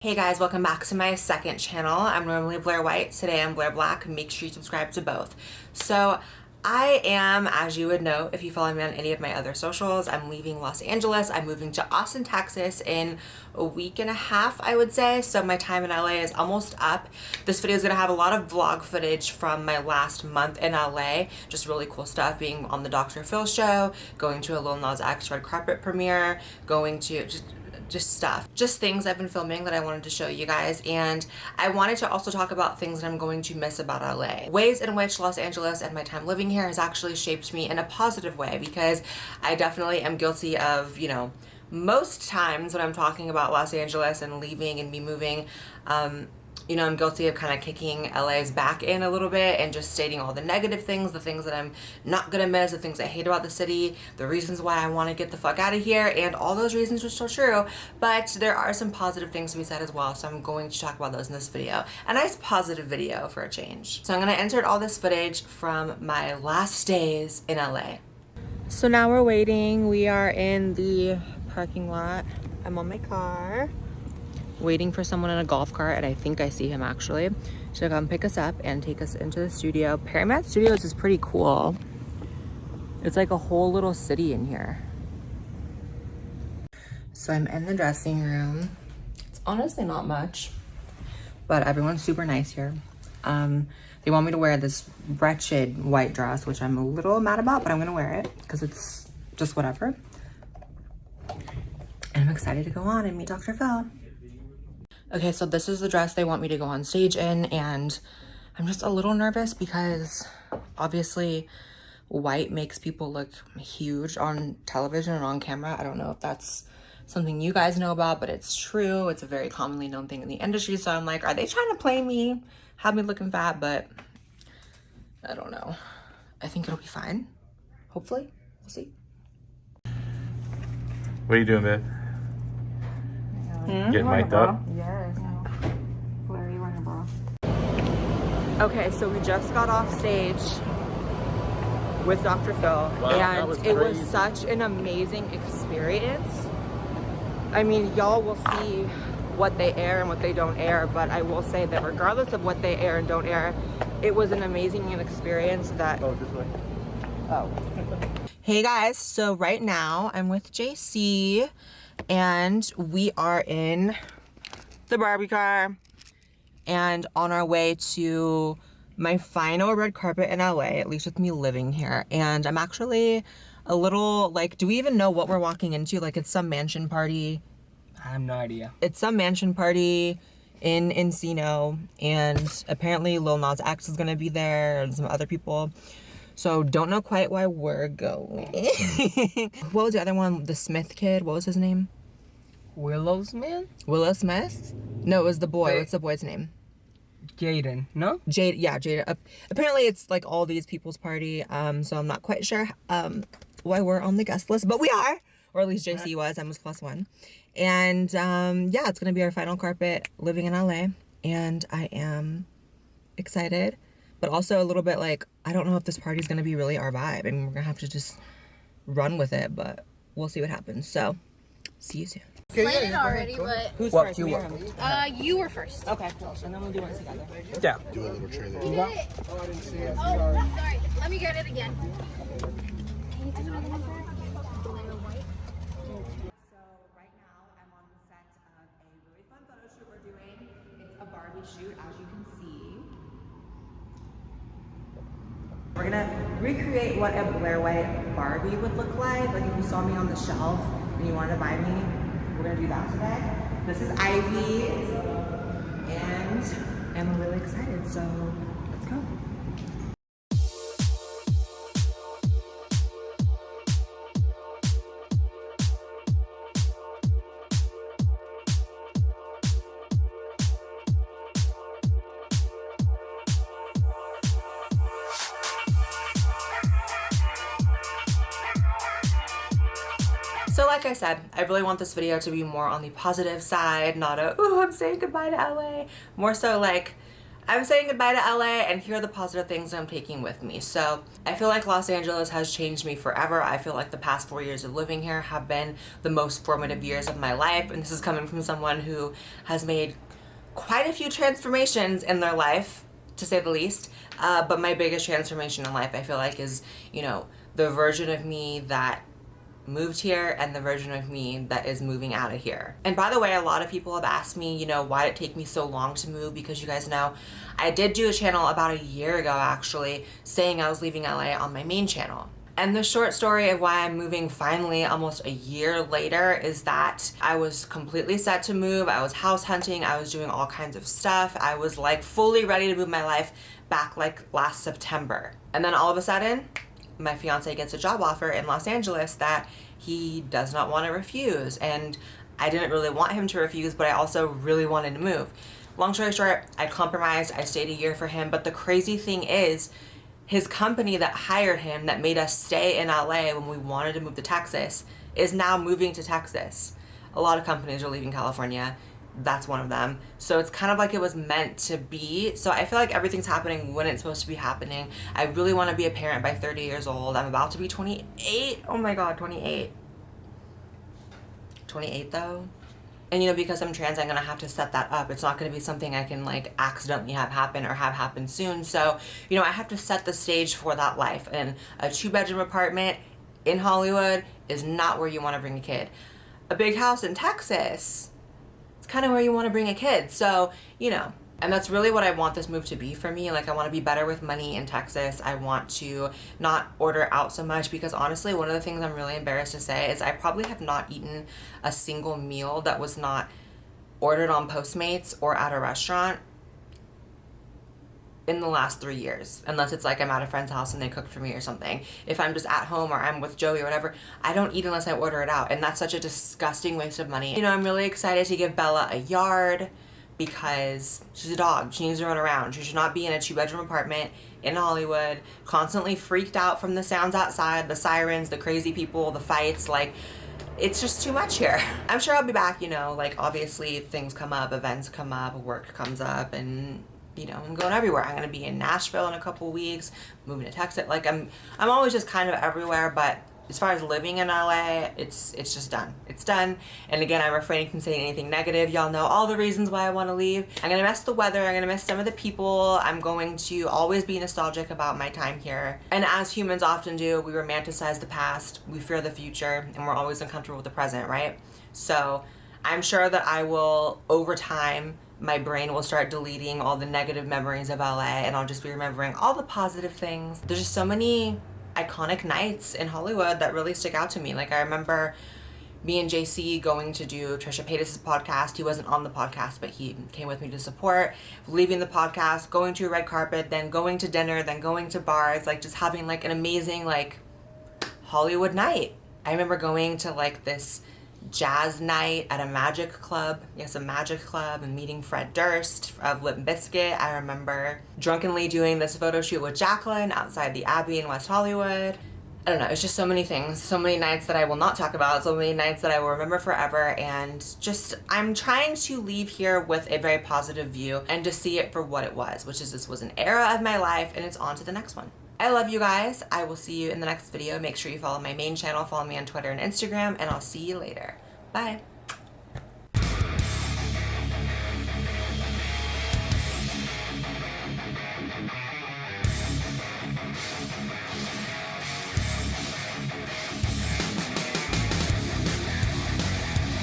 Hey guys, welcome back to my second channel. I'm normally Blaire White. Today I'm Blaire Black. Make sure you subscribe to both. So I am, as you would know if you follow me on any of my other socials, I'm leaving Los Angeles. I'm moving to Austin, Texas in a week and a half, I would say. So my time in LA is almost up. This video is going to have a lot of vlog footage from my last month in LA. Just really cool stuff, being on the Dr. Phil show, going to a Lil Nas X red carpet premiere, going to just stuff, just things I've been filming that I wanted to show you guys. And I wanted to also talk about things that I'm going to miss about LA, ways in which Los Angeles and my time living here has actually shaped me in a positive way, because I definitely am guilty of, most times when I'm talking about Los Angeles and leaving and me moving, I'm guilty of kind of kicking LA's back in a little bit and just stating all the negative things, the things that I'm not gonna miss, the things I hate about the city, the reasons why I want to get the fuck out of here, and all those reasons are still true, but there are some positive things to be said as well, so I'm going to talk about those in this video. A nice positive video for a change. So I'm gonna insert all this footage from my last days in LA. So now we're waiting. We are in the parking lot. I'm on my car, waiting for someone in a golf cart, and I think I see him actually. She'll come pick us up and take us into the studio. Paramount Studios is pretty cool. It's like a whole little city in here. So I'm in the dressing room. It's honestly not much, but everyone's super nice here. They want me to wear this wretched white dress, which I'm a little mad about, but I'm gonna wear it because it's just whatever. And I'm excited to go on and meet Dr. Phil. Okay, so this is the dress they want me to go on stage in, and I'm just a little nervous because obviously white makes people look huge on television and on camera. I don't know if that's something you guys know about, but it's true. It's a very commonly known thing in the industry. So I'm like, are they trying to play me, have me looking fat? But I don't know. I think it'll be fine. Hopefully. We'll see. What are you doing, babe? Getting mic'd up? Yes. Blaire, are you wearing a bra? Okay, so we just got off stage with Dr. Phil, and it was such an amazing experience. I mean, y'all will see what they air and what they don't air, but I will say that regardless of what they air and don't air, it was an amazing experience that... Oh, this way. Oh. Hey guys, so right now I'm with JC, and we are in the Barbie car and on our way to my final red carpet in LA, at least with me living here. And I'm actually a little like, do we even know what we're walking into? Like, it's some mansion party. I have no idea. It's some mansion party in Encino, and apparently Lil Nas X is gonna be there and some other people. So don't know quite why we're going. What was the other one? The Smith kid, what was his name? Willow Smith? Willow Smith? No, it was the boy. What's the boy's name? Jaden, no? Jade, yeah, Jade. Apparently it's like all these people's party, so I'm not quite sure why we're on the guest list, but we are, or at least JC was. I was +1. And yeah, it's gonna be our final carpet living in LA, and I am excited, but also a little bit like, I don't know if this party is gonna be really our vibe, and we're gonna have to just run with it, but we'll see what happens. So see you soon. Played it already, but Who's What, first? you Me or were? him? you were first. Okay, cool. And then we'll do one together. Yeah. You did it. Oh, sorry. Let me get it again. So right now I'm on the set of a really fun photo shoot we're doing. It's a Barbie shoot, as you can see. We're gonna recreate what a Blaire White Barbie would look like if you saw me on the shelf and you wanted to buy me. We're gonna do that today. This is Ivy, and I'm really excited, so let's go. So like I said, I really want this video to be more on the positive side, not a, ooh, I'm saying goodbye to LA. More so like, I'm saying goodbye to LA, and here are the positive things I'm taking with me. So I feel like Los Angeles has changed me forever. I feel like the past 4 years of living here have been the most formative years of my life, and this is coming from someone who has made quite a few transformations in their life, to say the least. But my biggest transformation in life, I feel like, is, you know, the version of me that moved here and the version of me that is moving out of here. And by the way, a lot of people have asked me, you know, why did it take me so long to move? Because you guys know I did do a channel about a year ago, actually, saying I was leaving LA on my main channel. And the short story of why I'm moving finally almost a year later is that I was completely set to move. I was house hunting. I was doing all kinds of stuff. I was like fully ready to move my life back like last September. And then all of a sudden, my fiance gets a job offer in Los Angeles that he does not want to refuse. And I didn't really want him to refuse, but I also really wanted to move. Long story short, I compromised. I stayed a year for him. But the crazy thing is, his company that hired him, that made us stay in LA when we wanted to move to Texas, is now moving to Texas. A lot of companies are leaving California. That's one of them. So it's kind of like it was meant to be. So I feel like everything's happening when it's supposed to be happening. I really want to be a parent by 30 years old. I'm about to be 28. Oh my God, 28. 28 though. And you know, because I'm trans, I'm gonna have to set that up. It's not gonna be something I can like accidentally have happen or have happen soon. So, you know, I have to set the stage for that life. And a 2-bedroom apartment in Hollywood is not where you want to bring a kid. A big house in Texas, it's kind of where you want to bring a kid. So, you know, and that's really what I want this move to be for me. Like, I want to be better with money in Texas. I want to not order out so much, because honestly, one of the things I'm really embarrassed to say is I probably have not eaten a single meal that was not ordered on Postmates or at a restaurant in the last 3 years, unless it's like I'm at a friend's house and they cook for me or something. If I'm just at home or I'm with Joey or whatever, I don't eat unless I order it out, and that's such a disgusting waste of money. You know, I'm really excited to give Bella a yard, because she's a dog. She needs to run around. She should not be in a 2-bedroom apartment in Hollywood, constantly freaked out from the sounds outside, the sirens, the crazy people, the fights. Like, it's just too much here. I'm sure I'll be back, you know, like obviously things come up, events come up, work comes up, and you know, I'm going everywhere. I'm gonna be in Nashville in a couple weeks, moving to Texas. Like, I'm always just kind of everywhere, but as far as living in LA, it's just done. It's done. And again, I'm refraining from saying anything negative. Y'all know all the reasons why I want to leave. I'm gonna miss the weather. I'm gonna miss some of the people. I'm going to always be nostalgic about my time here. And as humans often do, we romanticize the past, we fear the future, and we're always uncomfortable with the present, right? So I'm sure that I will, over time, my brain will start deleting all the negative memories of LA, and I'll just be remembering all the positive things. There's just so many iconic nights in Hollywood that really stick out to me. Like, I remember me and JC going to do Trisha Paytas' podcast. He wasn't on the podcast, but he came with me to support. Leaving the podcast, going to a red carpet, then going to dinner, then going to bars, like just having like an amazing like Hollywood night. I remember going to like this jazz night at a magic club. Yes, a magic club, and meeting Fred Durst of Limp Bizkit. I remember drunkenly doing this photo shoot with Jacqueline outside the Abbey in West Hollywood. I don't know, it's just so many things, so many nights that I will not talk about, so many nights that I will remember forever, and just, I'm trying to leave here with a very positive view and to see it for what it was, which is this was an era of my life, and it's on to the next one. I love you guys. I will see you in the next video. Make sure you follow my main channel, follow me on Twitter and Instagram, and I'll see you later. Bye.